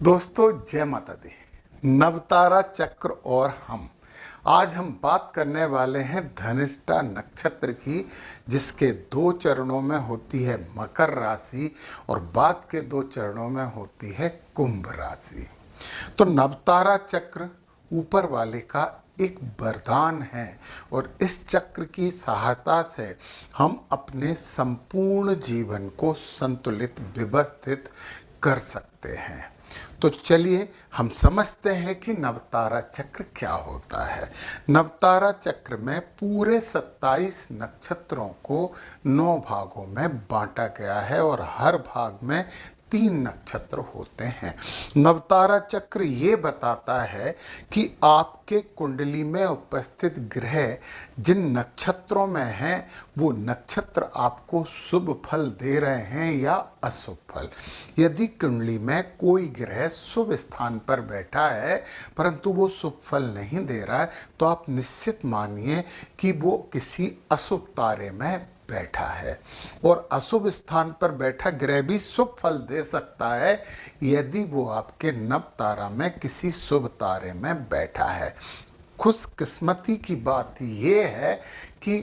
दोस्तों जय माता दी। नवतारा चक्र और आज हम बात करने वाले हैं धनिष्ठा नक्षत्र की, जिसके 2 चरणों में होती है मकर राशि और बाद के 2 चरणों में होती है कुंभ राशि। तो नवतारा चक्र ऊपर वाले का एक वरदान है और इस चक्र की सहायता से हम अपने संपूर्ण जीवन को संतुलित व्यवस्थित कर सकते हैं। तो चलिए हम समझते हैं कि नवतारा चक्र क्या होता है। नवतारा चक्र में पूरे 27 नक्षत्रों को 9 भागों में बांटा गया है और हर भाग में 3 नक्षत्र होते हैं। नवतारा चक्र ये बताता है कि आपके कुंडली में उपस्थित ग्रह जिन नक्षत्रों में हैं वो नक्षत्र आपको शुभ फल दे रहे हैं या अशुभ फल। यदि कुंडली में कोई ग्रह शुभ स्थान पर बैठा है परंतु वो शुभ फल नहीं दे रहा है तो आप निश्चित मानिए कि वो किसी अशुभ तारे में बैठा है। और अशुभ स्थान पर बैठा ग्रह भी शुभ फल दे सकता है यदि वो आपके नव तारा में किसी शुभ तारे में बैठा है। खुशकिस्मती की बात ये है कि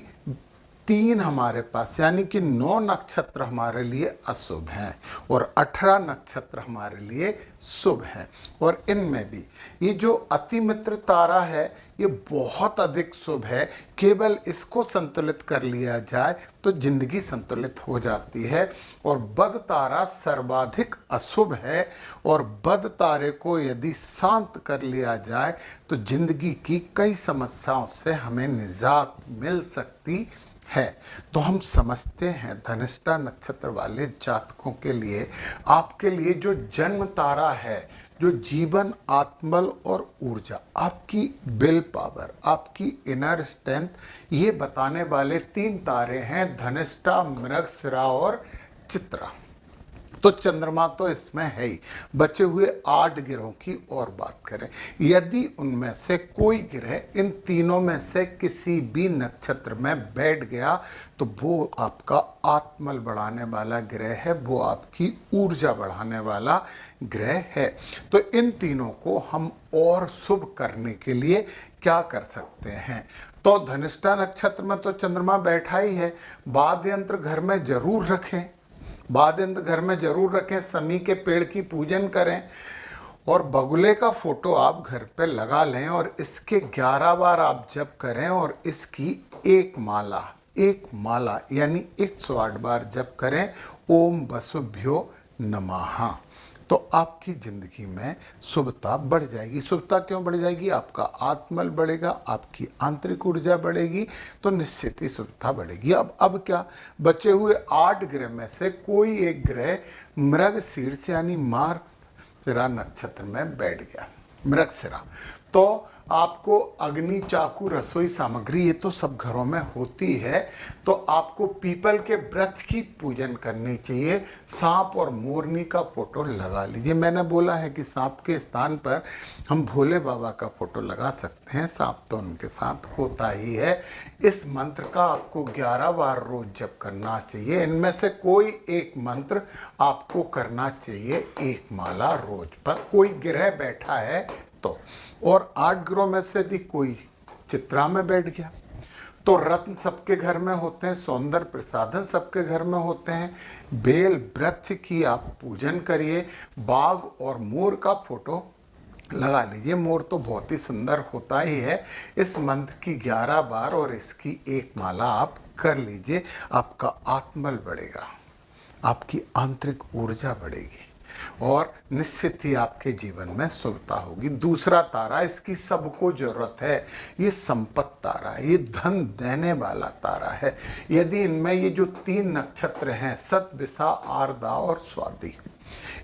3 हमारे पास यानी कि 9 नक्षत्र हमारे लिए अशुभ हैं और 18 नक्षत्र हमारे लिए शुभ हैं। और इनमें भी ये जो अति मित्र तारा है ये बहुत अधिक शुभ है। केवल इसको संतुलित कर लिया जाए तो जिंदगी संतुलित हो जाती है। और बद तारा सर्वाधिक अशुभ है और बद तारे को यदि शांत कर लिया जाए तो जिंदगी की कई समस्याओं से हमें निजात मिल सकती है। तो हम समझते हैं धनिष्ठा नक्षत्र वाले जातकों के लिए, आपके लिए जो जन्म तारा है, जो जीवन, आत्मबल और ऊर्जा, आपकी विल पावर, आपकी इनर स्ट्रेंथ, ये बताने वाले 3 तारे हैं धनिष्ठा, मृगशिरा और चित्रा। तो चंद्रमा तो इसमें है ही। बचे हुए 8 ग्रहों की और बात करें, यदि उनमें से कोई ग्रह इन तीनों में से किसी भी नक्षत्र में बैठ गया तो वो आपका आत्मबल बढ़ाने वाला ग्रह है, वो आपकी ऊर्जा बढ़ाने वाला ग्रह है। तो इन तीनों को हम और शुभ करने के लिए क्या कर सकते हैं। तो धनिष्ठा नक्षत्र में तो चंद्रमा बैठा ही है। वाद्य यंत्र घर में जरूर रखें, वाद्य यंत्र घर में जरूर रखें, समी के पेड़ की पूजन करें और बगुले का फोटो आप घर पे लगा लें और इसके 11 बार आप जप करें और इसकी एक माला यानी 108 बार जप करें, ओम वसुभ्यो नमः। तो आपकी जिंदगी में शुभता बढ़ जाएगी। शुभता क्यों बढ़ जाएगी? आपका आत्मबल बढ़ेगा, आपकी आंतरिक ऊर्जा बढ़ेगी, तो निश्चित ही शुभता बढ़ेगी। अब क्या, बचे हुए 8 ग्रह में से कोई एक ग्रह मृगशीर्ष यानी मार्गशिरा नक्षत्र में बैठ गया। मृगशिरा तो आपको अग्नि, चाकू, रसोई सामग्री ये तो सब घरों में होती है, तो आपको पीपल के वृक्ष की पूजन करनी चाहिए। सांप और मोरनी का फोटो लगा लीजिए। मैंने बोला है कि सांप के स्थान पर हम भोले बाबा का फोटो लगा सकते हैं, सांप तो उनके साथ होता ही है। इस मंत्र का आपको 11 बार रोज जप करना चाहिए। इनमें से कोई एक मंत्र आपको करना चाहिए, एक माला रोज पर। कोई ग्रह बैठा है तो, और 8 ग्रहों में से यदि कोई चित्रा में बैठ गया तो रत्न सबके घर में होते हैं, सौंदर्य प्रसाधन सबके घर में होते हैं। बेल वृक्ष की आप पूजन करिए, बाघ और मोर का फोटो लगा लीजिए। मोर तो बहुत ही सुंदर होता ही है। इस मंत्र की 11 बार और इसकी एक माला आप कर लीजिए। आपका आत्मबल बढ़ेगा, आपकी आंतरिक ऊर्जा बढ़ेगी और निश्चित ही आपके जीवन में शुभता होगी। दूसरा तारा, इसकी सबको जरूरत है, ये संपत्ति तारा है, ये धन देने वाला तारा है। यदि इनमें ये जो 3 नक्षत्र हैं सत, विसा, आर्द्रा और स्वाति,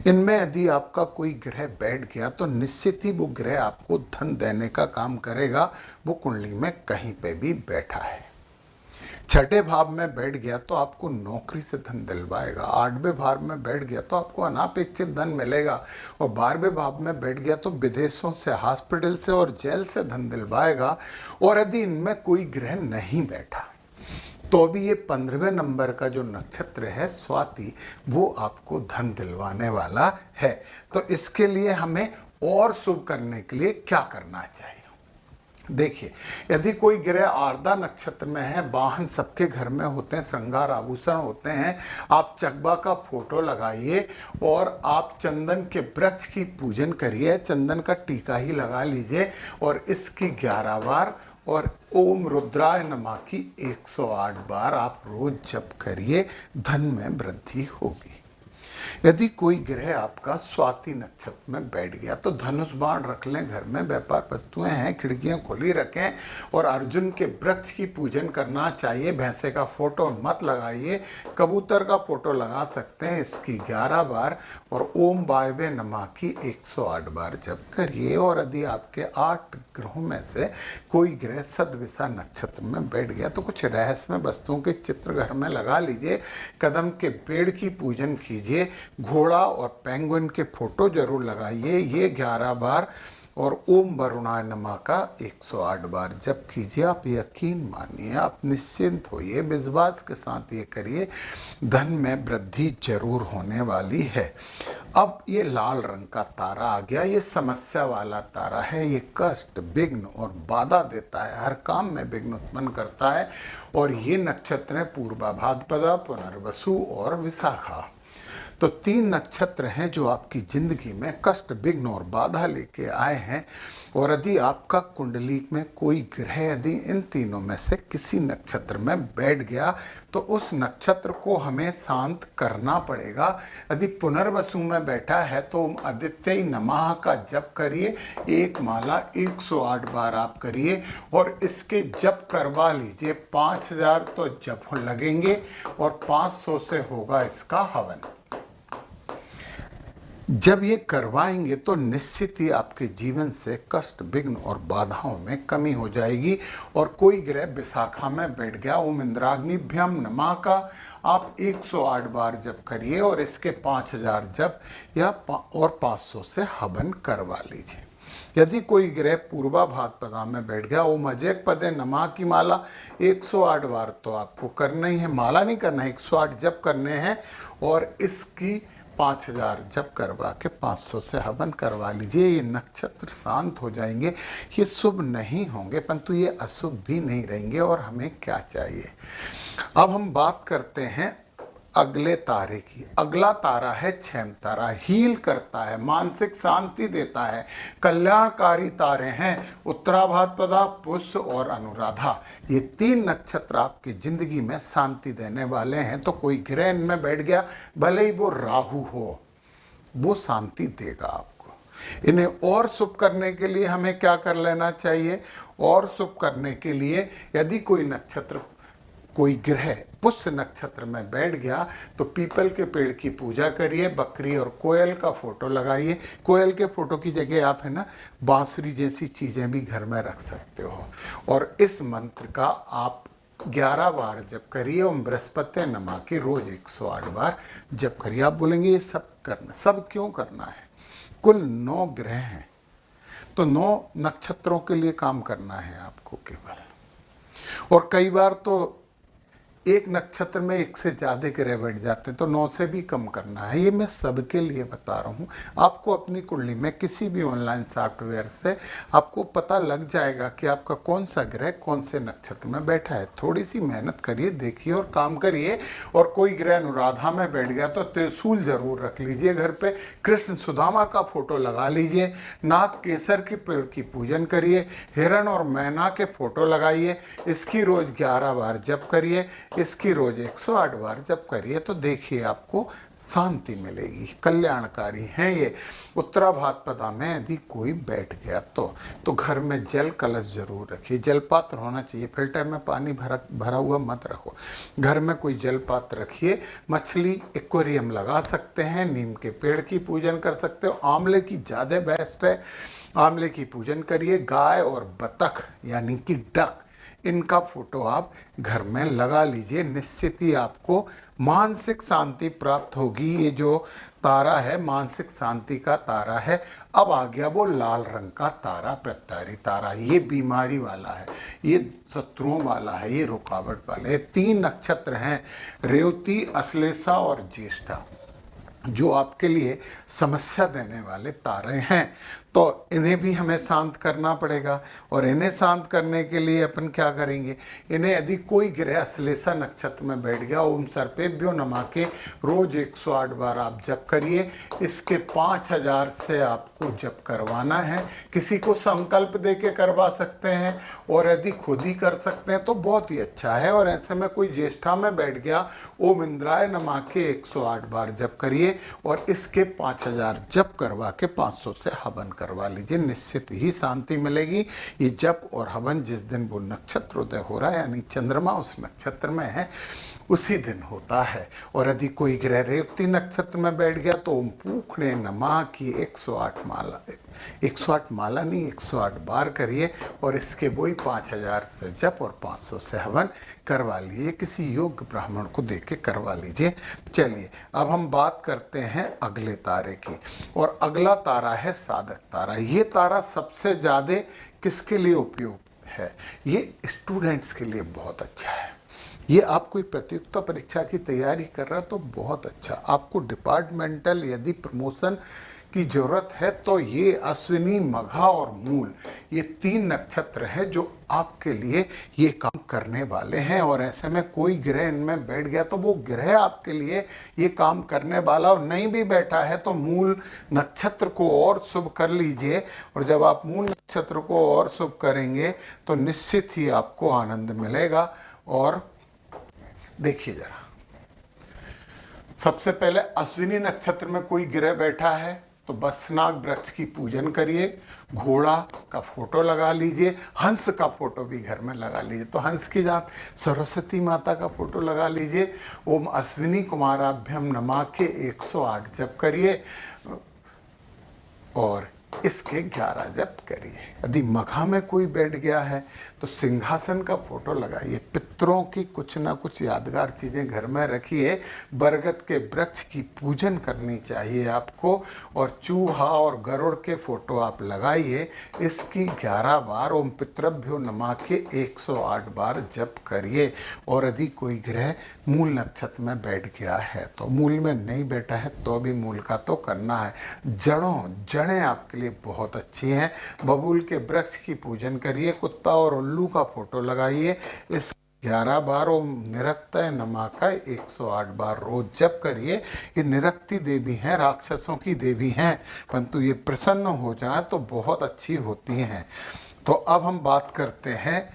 इनमें यदि आपका कोई ग्रह बैठ गया तो निश्चित ही वो ग्रह आपको धन देने का काम करेगा। वो कुंडली में कहीं पे भी बैठा है। 6ठे भाव में बैठ गया तो आपको नौकरी से धन दिलवाएगा। 8वें भाव में बैठ गया तो आपको अनापेक्षित धन मिलेगा और 12वें भाव में बैठ गया तो विदेशों से, हॉस्पिटल से और जेल से धन दिलवाएगा। और यदि इनमें कोई ग्रह नहीं बैठा तो भी ये 15वें नंबर का जो नक्षत्र है स्वाति, वो आपको धन दिलवाने वाला है। तो इसके लिए हमें और शुभ करने के लिए क्या करना चाहिए? देखिए, यदि कोई ग्रह आर्द्रा नक्षत्र में है, वाहन सबके घर में होते हैं, श्रृंगार आभूषण होते हैं, आप चकबा का फोटो लगाइए और आप चंदन के वृक्ष की पूजन करिए, चंदन का टीका ही लगा लीजिए और इसकी 11 बार और ओम रुद्राय नमः की 108 बार आप रोज जप करिए, धन में वृद्धि होगी। यदि कोई ग्रह आपका स्वाति नक्षत्र में बैठ गया तो धनुष बाण रख लें घर में, व्यापार वस्तुएं हैं, खिड़कियां खुली रखें और अर्जुन के वृक्ष की पूजन करना चाहिए। भैंसे का फोटो मत लगाइए, कबूतर का फोटो लगा सकते हैं, इसकी 11 बार और ओम वायवे नमः की 108 बार जप करिए। और यदि आपके 8 ग्रहों में से कोई ग्रह सदविषा नक्षत्र में बैठ गया तो कुछ रहस्यमय वस्तुओं के चित्र घर में लगा लीजिए, कदम के पेड़ की पूजन कीजिए, घोड़ा और पेंगुइन के फोटो जरूर लगाइए, ये 11 बार और ओम वरुणाय नमः का 108 बार जप कीजिए। आप यकीन मानिए, आप निश्चिंत होइए, विश्वास के साथ ये करिए, धन में वृद्धि जरूर होने वाली है। अब ये लाल रंग का तारा आ गया, ये समस्या वाला तारा है, ये कष्ट, विघ्न और बाधा देता है, हर काम में विघ्न उत्पन्न करता है। और ये नक्षत्र है पूर्वा भाद्रपदा, पुनर्वसु और विशाखा। तो 3 नक्षत्र हैं जो आपकी जिंदगी में कष्ट, विघ्न और बाधा लेके आए हैं। और यदि आपका कुंडली में कोई ग्रह यदि इन तीनों में से किसी नक्षत्र में बैठ गया तो उस नक्षत्र को हमें शांत करना पड़ेगा। यदि पुनर्वसु में बैठा है तो आदित्य नमः का जप करिए, एक माला 108 बार आप करिए और इसके जप करवा लीजिए। 5000 तो जप लगेंगे और 500 से होगा इसका हवन। जब ये करवाएंगे तो निश्चित ही आपके जीवन से कष्ट, विघ्न और बाधाओं में कमी हो जाएगी। और कोई ग्रह विशाखा में बैठ गया, ओम इंद्राग्निभ्यम नमः का आप 108 बार जप करिए और इसके 5000 जप या और 500 से हवन करवा लीजिए। यदि कोई ग्रह पूर्वा भाद्रपदा में बैठ गया, ओम अजय पदे नमः की माला 108 बार तो आपको करना ही है, माला नहीं करना है, 108 जप करने हैं और इसकी 5000 जप करवा के 500 से हवन करवा लीजिए। ये नक्षत्र शांत हो जाएंगे, ये शुभ नहीं होंगे परंतु ये अशुभ भी नहीं रहेंगे। और हमें क्या चाहिए? अब हम बात करते हैं अगले तारे की। अगला तारा है क्षैम तारा, हील करता है, मानसिक शांति देता है, कल्याणकारी तारे हैं उत्तरा भाद्रपदा, पुष्य और अनुराधा। ये 3 नक्षत्र आपकी जिंदगी में शांति देने वाले हैं। तो कोई ग्रह इनमें बैठ गया, भले ही वो राहु हो, वो शांति देगा आपको। इन्हें और शुभ करने के लिए हमें क्या कर लेना चाहिए? और शुभ करने के लिए यदि कोई नक्षत्र, कोई ग्रह पुष्य नक्षत्र में बैठ गया तो पीपल के पेड़ की पूजा करिए, बकरी और कोयल का फोटो लगाइए। कोयल के फोटो की जगह आप है ना बांसुरी जैसी चीज़ें भी घर में रख सकते हो। और इस मंत्र का आप 11 बार जप करिए, ओम बृहस्पति नमः की रोज 108 बार जप करिए। आप बोलेंगे ये सब करना, सब क्यों करना है? कुल 9 ग्रह हैं तो 9 नक्षत्रों के लिए काम करना है आपको केवल। और कई बार तो एक नक्षत्र में एक से ज़्यादा ग्रह बैठ जाते हैं तो 9 से भी कम करना है। ये मैं सबके लिए बता रहा हूँ। आपको अपनी कुंडली में किसी भी ऑनलाइन सॉफ्टवेयर से आपको पता लग जाएगा कि आपका कौन सा ग्रह कौन से नक्षत्र में बैठा है। थोड़ी सी मेहनत करिए, देखिए और काम करिए। और कोई ग्रह अनुराधा में बैठ गया तो त्रिशूल जरूर रख लीजिए घर पे, कृष्ण सुदामा का फोटो लगा लीजिए, नाग केसर के पेड़ की पूजन करिए, हिरण और मैना के फोटो लगाइए, इसकी रोज 11 बार जप करिए, इसकी रोज 108 बार जप करिए। तो देखिए आपको शांति मिलेगी, कल्याणकारी हैं ये। उत्तरा भाद्रपदा में यदि कोई बैठ गया तो घर में जल कलश जरूर रखिए, जलपात्र होना चाहिए, फिल्टर में पानी भरा हुआ मत रखो। घर में कोई जलपात्र रखिए, मछली एक्वेरियम लगा सकते हैं, नीम के पेड़ की पूजन कर सकते हो, आंवले की ज़्यादा बेस्ट है, आंवले की पूजन करिए। गाय और बतख यानी कि डक, इनका फोटो आप घर में लगा लीजिए। निश्चित ही आपको मानसिक शांति प्राप्त होगी। ये जो तारा है मानसिक शांति का तारा है। अब आ गया वो लाल रंग का तारा, प्रत्यारी तारा। ये बीमारी वाला है, ये शत्रुओं वाला है, ये रुकावट वाला है। 3 नक्षत्र हैं, रेवती, अश्लेषा और ज्येष्ठा, जो आपके लिए समस्या देने वाले तारे हैं। तो इन्हें भी हमें शांत करना पड़ेगा। और इन्हें शांत करने के लिए अपन क्या करेंगे, इन्हें यदि कोई ग्रह अश्लेषा नक्षत्र में बैठ गया, ओम सर्पेभ्यो नमः के रोज 108 बार आप जप करिए। इसके 5000 से आपको जप करवाना है। किसी को संकल्प दे के करवा सकते हैं, और यदि खुद ही कर सकते हैं तो बहुत ही अच्छा है। और ऐसे में कोई ज्येष्ठा में बैठ गया, ओम इंद्राय नमः के 108 बार जप करिए और इसके 5000 जप करवा के 500 से हवन करवा लीजिए। निश्चित ही शांति मिलेगी। ये जप और हवन जिस दिन वो नक्षत्र उदय हो रहा है, यानी चंद्रमा उस नक्षत्र में है, उसी दिन होता है। और यदि कोई ग्रह रेवती नक्षत्र में बैठ गया तो ओम पूखणे नमः की 108 माला, 108 माला नहीं 108 बार करिए और इसके वही 5000 से जप और 500 से हवन करवा लीजिए। किसी योग्य ब्राह्मण को देके करवा लीजिए। चलिए अब हम बात करते हैं अगले तारे की, और अगला तारा है साधक तारा। ये तारा सबसे ज़्यादा किसके लिए उपयोग है, ये स्टूडेंट्स के लिए बहुत अच्छा है। ये आप कोई प्रतियोगिता परीक्षा की तैयारी कर रहा है तो बहुत अच्छा। आपको डिपार्टमेंटल यदि प्रमोशन की जरूरत है तो ये अश्विनी, मघा और मूल, ये 3 नक्षत्र हैं जो आपके लिए ये काम करने वाले हैं। और ऐसे में कोई ग्रह इनमें बैठ गया तो वो ग्रह आपके लिए ये काम करने वाला, और नहीं भी बैठा है तो मूल नक्षत्र को और शुभ कर लीजिए। और जब आप मूल नक्षत्र को और शुभ करेंगे तो निश्चित ही आपको आनंद मिलेगा। और देखिए जरा, सबसे पहले अश्विनी नक्षत्र में कोई ग्रह बैठा है तो बसनाग वृक्ष की पूजन करिए, घोड़ा का फोटो लगा लीजिए, हंस का फोटो भी घर में लगा लीजिए। तो हंस की जात सरस्वती माता का फोटो लगा लीजिए। ओम अश्विनी कुमाराभ्यम नमः के 108 जप करिए और इसके 11 जप करिए। यदि मघा में कोई बैठ गया है तो सिंहासन का फोटो लगाइए। पितरों की कुछ ना कुछ यादगार चीज़ें घर में रखिए। बरगद के वृक्ष की पूजन करनी चाहिए आपको, और चूहा और गरुड़ के फोटो आप लगाइए। इसकी 11 बार ओम पितृभ्यो नमः के 108 बार जप करिए। और यदि कोई ग्रह मूल नक्षत्र में बैठ गया है तो, मूल में नहीं बैठा है तो भी मूल का तो करना है। जड़ें आपके लिए बहुत अच्छी हैं। बबूल के वृक्ष की पूजन करिए। कुत्ता और उल्लू का फोटो लगाइए। इस 11 बार ओम निरक्तय नमः का 108 बार रोज जप करिए। ये निरक्ति देवी हैं, राक्षसों की देवी हैं, परंतु ये प्रसन्न हो जाए तो बहुत अच्छी होती हैं। तो अब हम बात करते हैं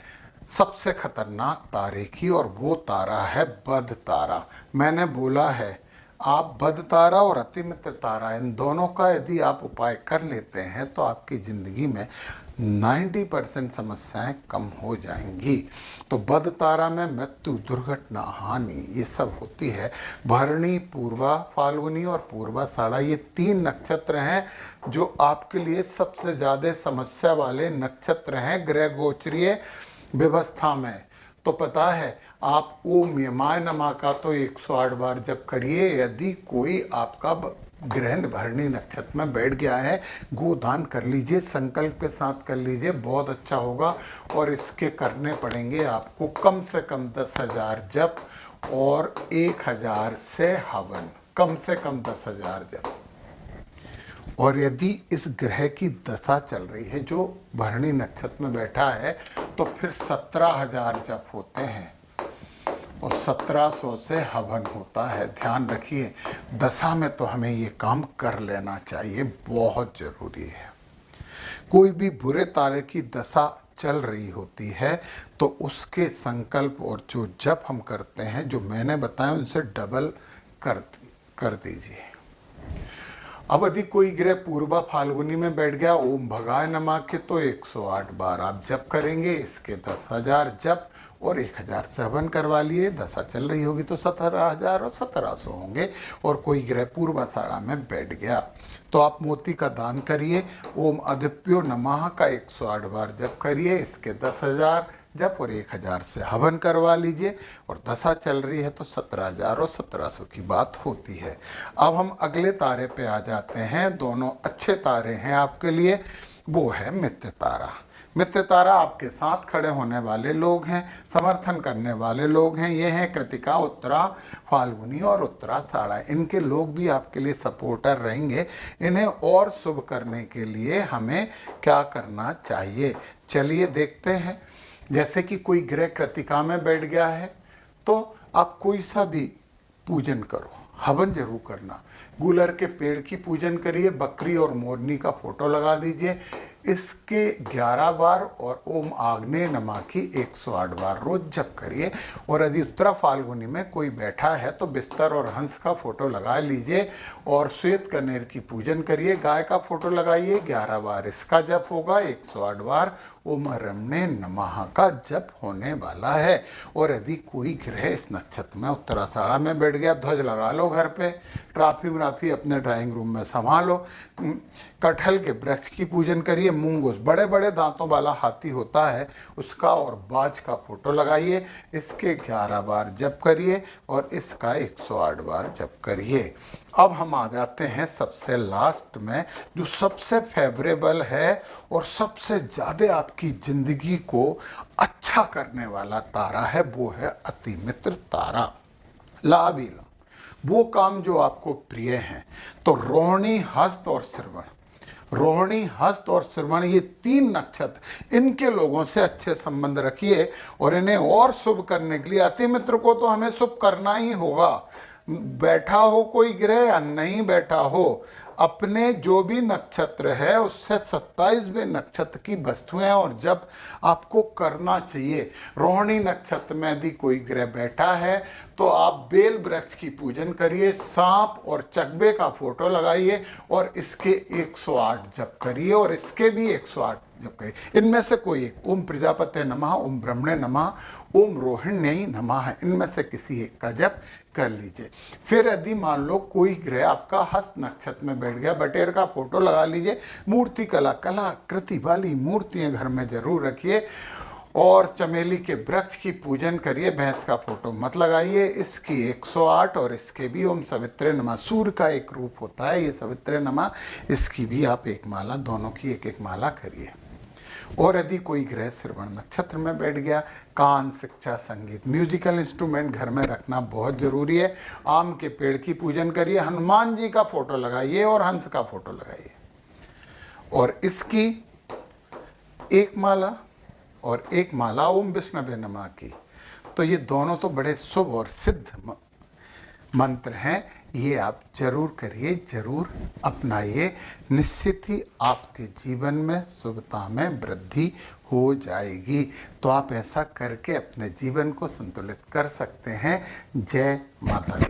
सबसे खतरनाक तारे की, और वो तारा है बद तारा। मैंने बोला है आप बद तारा और अतिमित्र तारा, इन दोनों का यदि आप उपाय कर लेते हैं तो आपकी ज़िंदगी में 90% समस्याएं कम हो जाएंगी। तो बद तारा में मृत्यु, दुर्घटना, हानि ये सब होती है। भरणी, पूर्वा फाल्गुनी और पूर्वाषाढ़ा, ये 3 नक्षत्र हैं जो आपके लिए सबसे ज़्यादा समस्या वाले नक्षत्र हैं ग्रह गोचरीय व्यवस्था में। तो पता है आप ओम यमाय नमः का तो 108 बार जप करिए। यदि कोई आपका ग्रह भरणी नक्षत्र में बैठ गया है, गोदान कर लीजिए, संकल्प के साथ कर लीजिए, बहुत अच्छा होगा। और इसके करने पड़ेंगे आपको कम से कम 10,000 जप और 1000 से हवन, कम से कम 10,000 जप। और यदि इस ग्रह की दशा चल रही है जो भरणी नक्षत्र में बैठा है तो फिर 17,000 जप होते हैं और 1700 से हवन होता है। ध्यान रखिए, दशा में तो हमें ये काम कर लेना चाहिए, बहुत ज़रूरी है। कोई भी बुरे तारे की दशा चल रही होती है तो उसके संकल्प और जो जप हम करते हैं, जो मैंने बताया, उनसे डबल कर दीजिए। अब यदि कोई ग्रह पूर्वा फाल्गुनी में बैठ गया, ओम भगाय नमः के तो 108 बार आप जप करेंगे। इसके 10,000 जप और 1000 से हवन करवा लिए। दशा चल रही होगी तो 17,000 और 1700 होंगे। और कोई ग्रह पूर्वाषाढ़ा में बैठ गया तो आप मोती का दान करिए। ओम अधिप्यो नमः का 108 बार जप करिए। इसके 10,000 जप और 1000 से हवन करवा लीजिए। और दशा चल रही है तो 17,000 और 1700 की बात होती है। अब हम अगले तारे पे आ जाते हैं। दोनों अच्छे तारे हैं आपके लिए। वो है मित्र तारा। मित्र तारा आपके साथ खड़े होने वाले लोग हैं, समर्थन करने वाले लोग हैं। ये हैं कृतिका, उत्तरा, फाल्गुनी और उत्तराषाढ़ा। इनके लोग भी आपके लिए सपोर्टर रहेंगे। इन्हें और शुभ करने के लिए हमें क्या करना चाहिए, चलिए देखते हैं। जैसे कि कोई ग्रह कृतिका में बैठ गया है तो आप कोई सा भी पूजन करो, हवन जरूर करना। गुलर के पेड़ की पूजन करिए, बकरी और मोरनी का फोटो लगा दीजिए, इसके 11 बार और ओम आग्नेय नमः की 108 बार रोज जप करिए। और यदि उत्तरा फाल्गुनी में कोई बैठा है तो बिस्तर और हंस का फोटो लगा लीजिए और श्वेत कनेर की पूजन करिए। गाय का फोटो लगाइए, 11 बार इसका जप होगा, 108 बार ओम रमणे नमः का जप होने वाला है। और यदि कोई ग्रह इस नक्षत्र में उत्तराषाढ़ा में बैठ गया, ध्वज लगा लो घर पे, ट्राफी व्राफी अपने ड्राइंग रूम में संभालो। कटहल के वृक्ष की पूजन करिए। मूंगूस, बड़े बड़े दांतों वाला हाथी होता है, उसका और बाज का फोटो लगाइए, इसके 11 बार जप करिए और इसका 108 बार जप करिए। अब हम आ जाते हैं सबसे लास्ट में, जो सबसे फेवरेबल है और सबसे ज़्यादा आपकी जिंदगी को अच्छा करने वाला तारा है, वो है अति मित्र तारा। लाभ ही लाभ, वो काम जो आपको प्रिय हैं। तो रोहिणी, हस्त और श्रवण, रोहिणी, हस्त और श्रवण, ये 3 नक्षत्र, इनके लोगों से अच्छे संबंध रखिए। और इन्हें और शुभ करने के लिए अति मित्र को तो हमें शुभ करना ही होगा। बैठा हो कोई ग्रह या नहीं बैठा हो, अपने जो भी नक्षत्र है उससे 27वें नक्षत्र की वस्तुएं और जब आपको करना चाहिए। रोहिणी नक्षत्र में यदि कोई ग्रह बैठा है तो आप बेल वृक्ष की पूजन करिए, सांप और चकबे का फोटो लगाइए और इसके 108 जप करिए और इसके भी 108 जप करिए। इनमें से कोई एक, ओम प्रजापते नमः, ओम ब्रह्मणे नमः, ओम रोहिण्यै नमः, इनमें से किसी एक का जप कर लीजिए। फिर यदि मान लो कोई ग्रह आपका हस्त नक्षत्र में बैठ गया, बटेर का फोटो लगा लीजिए। मूर्ति कलाकृति वाली मूर्तियां घर में जरूर रखिए और चमेली के वृक्ष की पूजन करिए। भैंस का फोटो मत लगाइए, इसकी 108 और इसके भी ओम सवित्रे नमः, सूर्य का एक रूप होता है ये सवित्रे नमः, इसकी भी आप एक माला, दोनों की एक एक माला करिए। और यदि कोई ग्रह श्रवण नक्षत्र में बैठ गया, कान, शिक्षा, संगीत, म्यूजिकल इंस्ट्रूमेंट घर में रखना बहुत जरूरी है। आम के पेड़ की पूजन करिए, हनुमान जी का फोटो लगाइए और हंस का फोटो लगाइए और इसकी एक माला और एक माला ओम विष्णवे नमः की। तो ये दोनों तो बड़े शुभ और सिद्ध मंत्र हैं, ये आप जरूर करिए, जरूर अपनाइए। निश्चित ही आपके जीवन में शुभता में वृद्धि हो जाएगी। तो आप ऐसा करके अपने जीवन को संतुलित कर सकते हैं। जय माता दी।